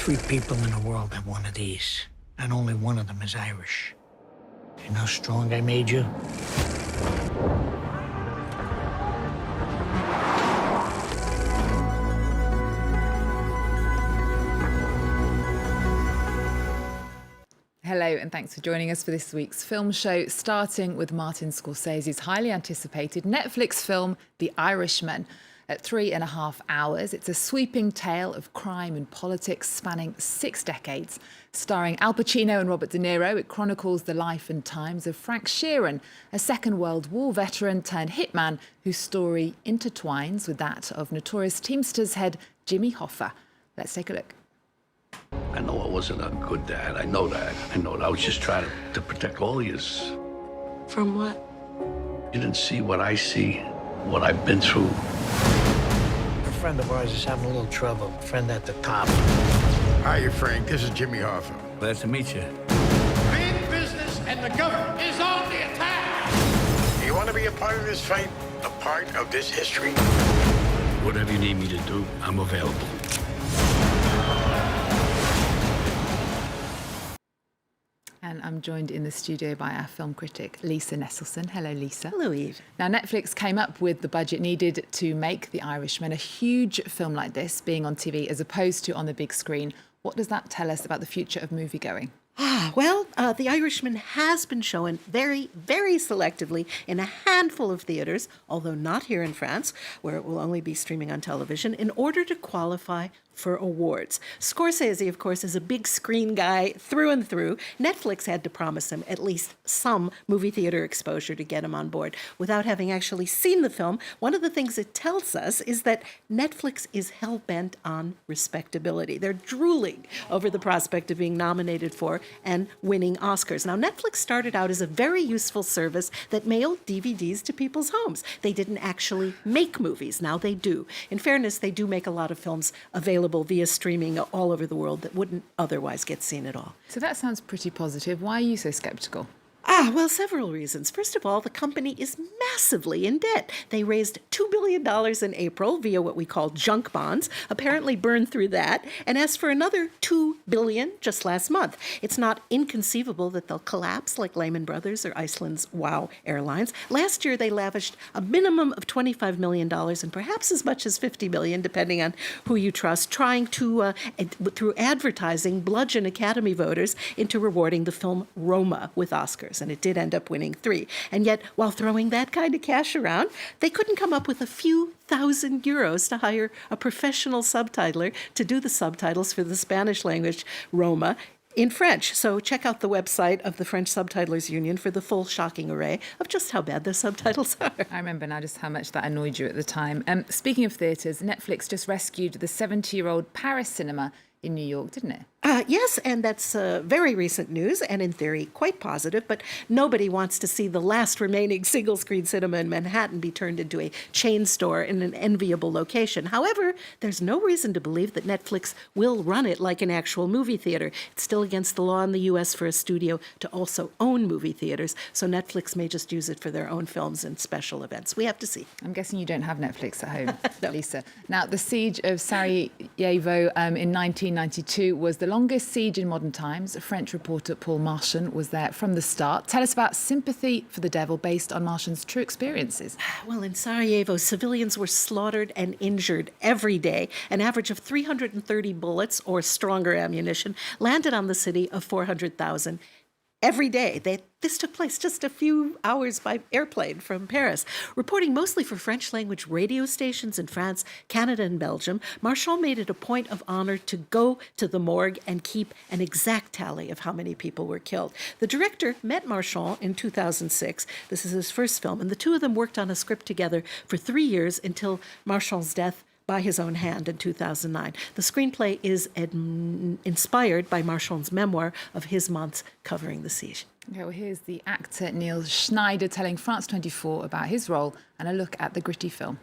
3 people in the world have one of these, and only one of them is Irish. You know how strong I made you? Hello, and thanks for joining us for this week's film show, starting with Martin Scorsese's highly anticipated Netflix film, The Irishman. At 3.5 hours, it's a sweeping tale of crime and politics spanning 6 decades. Starring Al Pacino and Robert De Niro, it chronicles the life and times of Frank Sheeran, a Second World War veteran turned hitman whose story intertwines with that of notorious Teamsters head Jimmy Hoffa. Let's take a look. I know I wasn't a good dad. I know that. I was just trying to protect all of yous. From what? You didn't see what I see, what I've been through. A friend of ours is having a little trouble. A friend at the top. Hiya, Frank. This is Jimmy Hoffa. Glad to meet you. Big business and the government is on the attack. You want to be a part of this fight? A part of this history? Whatever you need me to do, I'm available. And I'm joined in the studio by our film critic, Lisa Nesselson. Hello, Lisa. Hello, Eve. Now, Netflix came up with the budget needed to make The Irishman, a huge film like this, being on TV as opposed to on the big screen. What does that tell us about the future of moviegoing? Well, The Irishman has been shown very, very selectively in a handful of theaters, although not here in France, where it will only be streaming on television, in order to qualify for awards. Scorsese, of course, is a big screen guy through and through. Netflix had to promise him at least some movie theater exposure to get him on board. Without having actually seen the film, one of the things it tells us is that Netflix is hell-bent on respectability. They're drooling over the prospect of being nominated for and winning Oscars. Now, Netflix started out as a very useful service that mailed DVDs to people's homes. They didn't actually make movies. Now they do. In fairness, they do make a lot of films available via streaming all over the world that wouldn't otherwise get seen at all. So that sounds pretty positive. Why are you so sceptical? Well, several reasons. First of all, the company is massively in debt. They raised $2 billion in April via what we call junk bonds, apparently burned through that, and asked for another $2 billion just last month. It's not inconceivable that they'll collapse like Lehman Brothers or Iceland's WOW Airlines. Last year, they lavished a minimum of $25 million and perhaps as much as $50 million, depending on who you trust, trying to, through advertising, bludgeon Academy voters into rewarding the film Roma with Oscars. And it did end up winning 3. And yet, while throwing that kind of cash around, they couldn't come up with a few thousand euros to hire a professional subtitler to do the subtitles for the Spanish language Roma in French. So check out the website of the French Subtitlers Union for the full shocking array of just how bad the subtitles are. I remember now just how much that annoyed you at the time. Speaking of theatres, Netflix just rescued the 70-year-old Paris cinema in New York, didn't it? Yes, and that's very recent news, and in theory quite positive, but nobody wants to see the last remaining single-screen cinema in Manhattan be turned into a chain store in an enviable location. However, there's no reason to believe that Netflix will run it like an actual movie theater. It's still against the law in the U.S. for a studio to also own movie theaters, so Netflix may just use it for their own films and special events. We have to see. I'm guessing you don't have Netflix at home, No. Lisa. Now, the siege of Sarajevo in 1992 was the longest siege in modern times. French reporter Paul Marchand was there from the start. Tell us about Sympathy for the Devil, based on Marchand's true experiences. Well, in Sarajevo, civilians were slaughtered and injured every day. An average of 330 bullets or stronger ammunition landed on the city of 400,000 every day. This took place just a few hours by airplane from Paris. Reporting mostly for French-language radio stations in France, Canada, and Belgium, Marchand made it a point of honor to go to the morgue and keep an exact tally of how many people were killed. The director met Marchand in 2006. This is his first film, and the two of them worked on a script together for 3 years until Marchand's death by his own hand in 2009. The screenplay is inspired by Marchand's memoir of his months covering the siege. Okay, well, here's the actor Neil Schneider telling France 24 about his role and a look at the gritty film.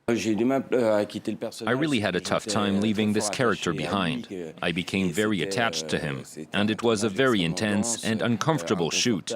I really had a tough time leaving this character behind. I became very attached to him, and it was a very intense and uncomfortable shoot.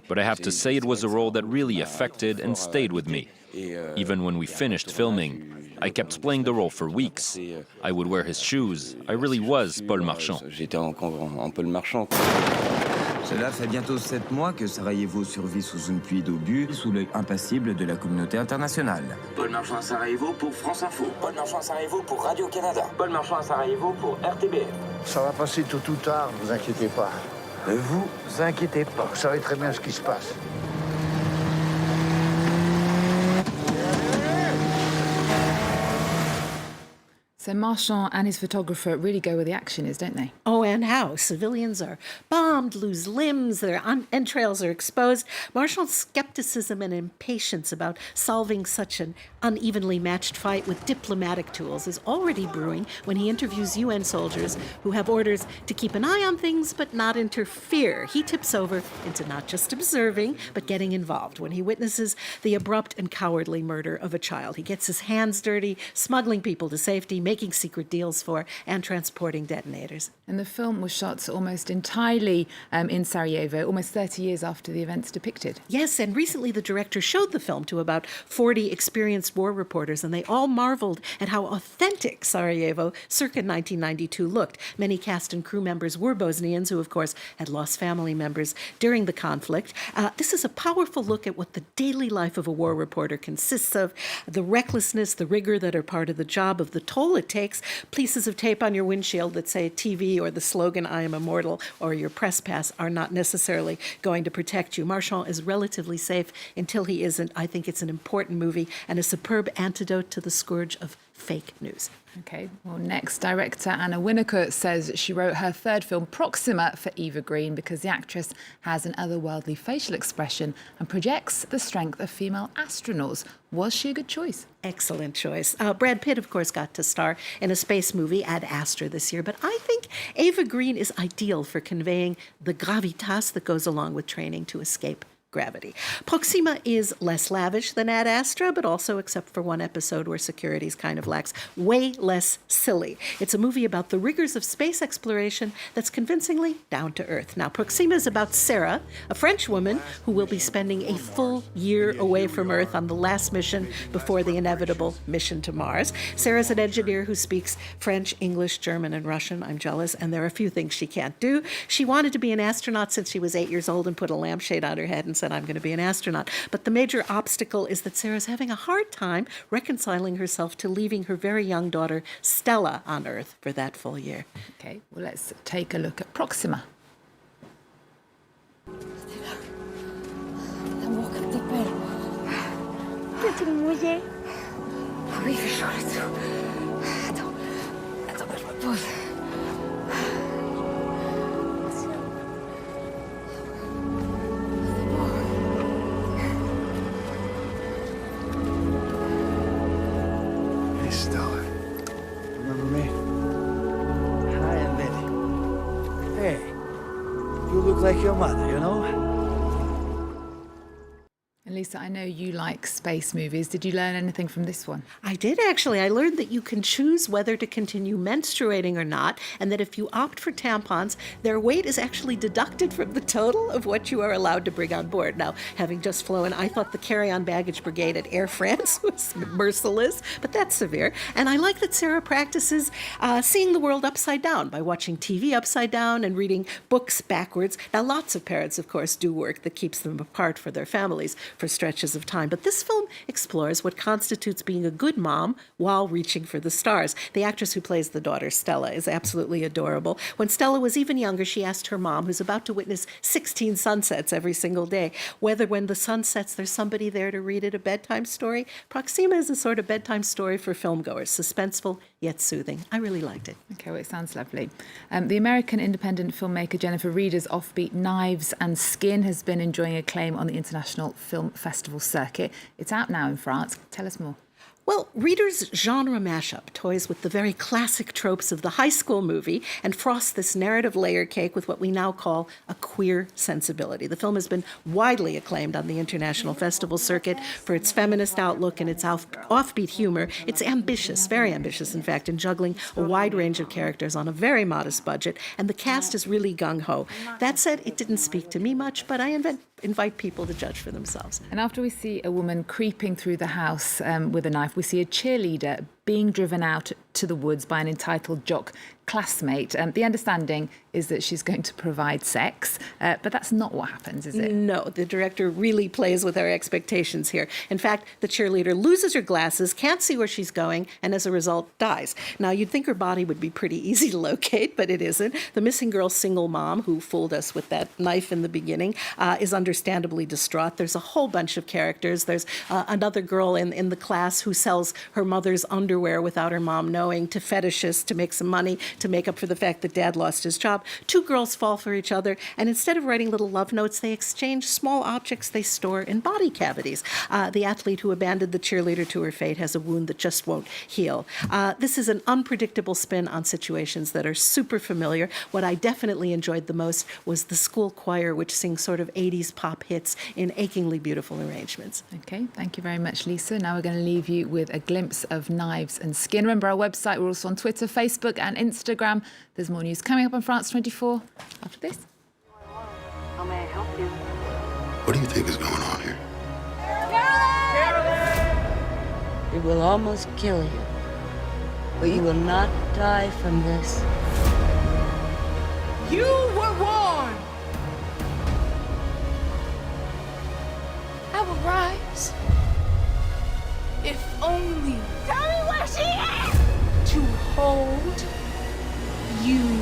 But I have to say it was a role that really affected and stayed with me. Even when we finished filming, I kept playing the role for weeks. I would wear his shoes. I really was Paul Marchand. J'étais un peu le marchand. Cela fait bientôt 7 mois que Sarajevo survit sous une pluie d'obus, sous l'œil impassible de la communauté internationale. Paul Marchand à Sarajevo pour France Info. Paul Marchand à Sarajevo pour Radio-Canada. Paul Marchand à Sarajevo pour RTBF. Ça va passer tôt ou tard, ne vous inquiétez pas. Ne vous inquiétez pas, vous savez très bien ce qui se passe. So Marchand and his photographer really go where the action is, don't they? Oh, and how? Civilians are bombed, lose limbs, their entrails are exposed. Marchand's skepticism and impatience about solving such an unevenly matched fight with diplomatic tools is already brewing when he interviews UN soldiers who have orders to keep an eye on things but not interfere. He tips over into not just observing, but getting involved when he witnesses the abrupt and cowardly murder of a child. He gets his hands dirty, smuggling people to safety, making secret deals for, and transporting detonators. And the film was shot almost entirely in Sarajevo, almost 30 years after the events depicted. Yes, and recently the director showed the film to about 40 experienced war reporters, and they all marveled at how authentic Sarajevo circa 1992 looked. Many cast and crew members were Bosnians who, of course, had lost family members during the conflict. This is a powerful look at what the daily life of a war reporter consists of, the recklessness, the rigor that are part of the job, of the toll it takes, pieces of tape on your windshield that say TV or the slogan, I am immortal, or your press pass are not necessarily going to protect you. Marchand is relatively safe until he isn't. I think it's an important movie and a superb antidote to the scourge of fake news. Okay, well, next, director Anna Winocour says she wrote her third film, Proxima, for Eva Green because the actress has an otherworldly facial expression and projects the strength of female astronauts. Was she a good choice? Excellent choice. Brad Pitt, of course, got to star in a space movie, Ad Astra, this year, but I think Eva Green is ideal for conveying the gravitas that goes along with training to escape gravity. Proxima is less lavish than Ad Astra, but also, except for one episode where security's kind of lax, way less silly. It's a movie about the rigors of space exploration that's convincingly down to earth. Now, Proxima is about Sarah, a French woman who will be spending a full year away from Earth on the last mission before the inevitable mission to Mars. Sarah's an engineer who speaks French, English, German, and Russian. I'm jealous, and there are a few things she can't do. She wanted to be an astronaut since she was 8 years old and put a lampshade on her head and said, I'm going to be an astronaut. But the major obstacle is that Sarah's having a hard time reconciling herself to leaving her very young daughter, Stella, on Earth for that full year. Okay, well, let's take a look at Proxima. L'amour que t'appelles. T'es tout mouillé. Ah oui, il fait chaud là-dessous. Attends que je me pose. Hey, Stella. Remember me? Hi, I'm Betty. Hey, you look like your mother, you know? And Lisa, I know you like space movies. Did you learn anything from this one? I did, actually. I learned that you can choose whether to continue menstruating or not, and that if you opt for tampons, their weight is actually deducted from the total of what you are allowed to bring on board. Now, having just flown, I thought the carry-on baggage brigade at Air France was merciless, but that's severe. And I like that Sarah practices seeing the world upside down by watching TV upside down and reading books backwards. Now, lots of parents, of course, do work that keeps them apart for their families for stretches of time. But this film explores what constitutes being a good mom while reaching for the stars. The actress who plays the daughter, Stella, is absolutely adorable. When Stella was even younger, she asked her mom, who's about to witness 16 sunsets every single day, whether when the sun sets, there's somebody there to read it a bedtime story. Proxima is a sort of bedtime story for filmgoers, suspenseful yet soothing. I really liked it. Okay, well, it sounds lovely. The American independent filmmaker Jennifer Reeder's offbeat Knives and Skin has been enjoying acclaim on the International Film Festival circuit. It's out now in France. Tell us more. Well, Reader's genre mashup toys with the very classic tropes of the high school movie and frosts this narrative layer cake with what we now call a queer sensibility. The film has been widely acclaimed on the international festival circuit for its feminist outlook and its offbeat humor. It's ambitious, very ambitious, in fact, in juggling a wide range of characters on a very modest budget, and the cast is really gung-ho. That said, it didn't speak to me much, but I invite people to judge for themselves. And after we see a woman creeping through the house with a knife, we see a cheerleader being driven out to the woods by an entitled jock classmate. The understanding is that she's going to provide sex, but that's not what happens, is it? No, the director really plays with our expectations here. In fact, the cheerleader loses her glasses, can't see where she's going, and as a result, dies. Now, you'd think her body would be pretty easy to locate, but it isn't. The missing girl's single mom, who fooled us with that knife in the beginning, is understandably distraught. There's a whole bunch of characters. There's another girl in the class who sells her mother's underwear without her mom knowing to fetishists to make some money, to make up for the fact that dad lost his job. Two girls fall for each other, and instead of writing little love notes, they exchange small objects they store in body cavities. The athlete who abandoned the cheerleader to her fate has a wound that just won't heal. This is an unpredictable spin on situations that are super familiar. What I definitely enjoyed the most was the school choir, which sings sort of 80s pop hits in achingly beautiful arrangements. Okay, thank you very much, Lisa. Now we're going to leave you with a glimpse of Knives and Skin. Remember our website, we're also on Twitter, Facebook and Instagram. There's more news coming up on France 24 after this. How may I help you? What do you think is going on here? It will almost kill you, but you will not die from this. You were warned! I will rise. If only Tell me where she is! to hold you.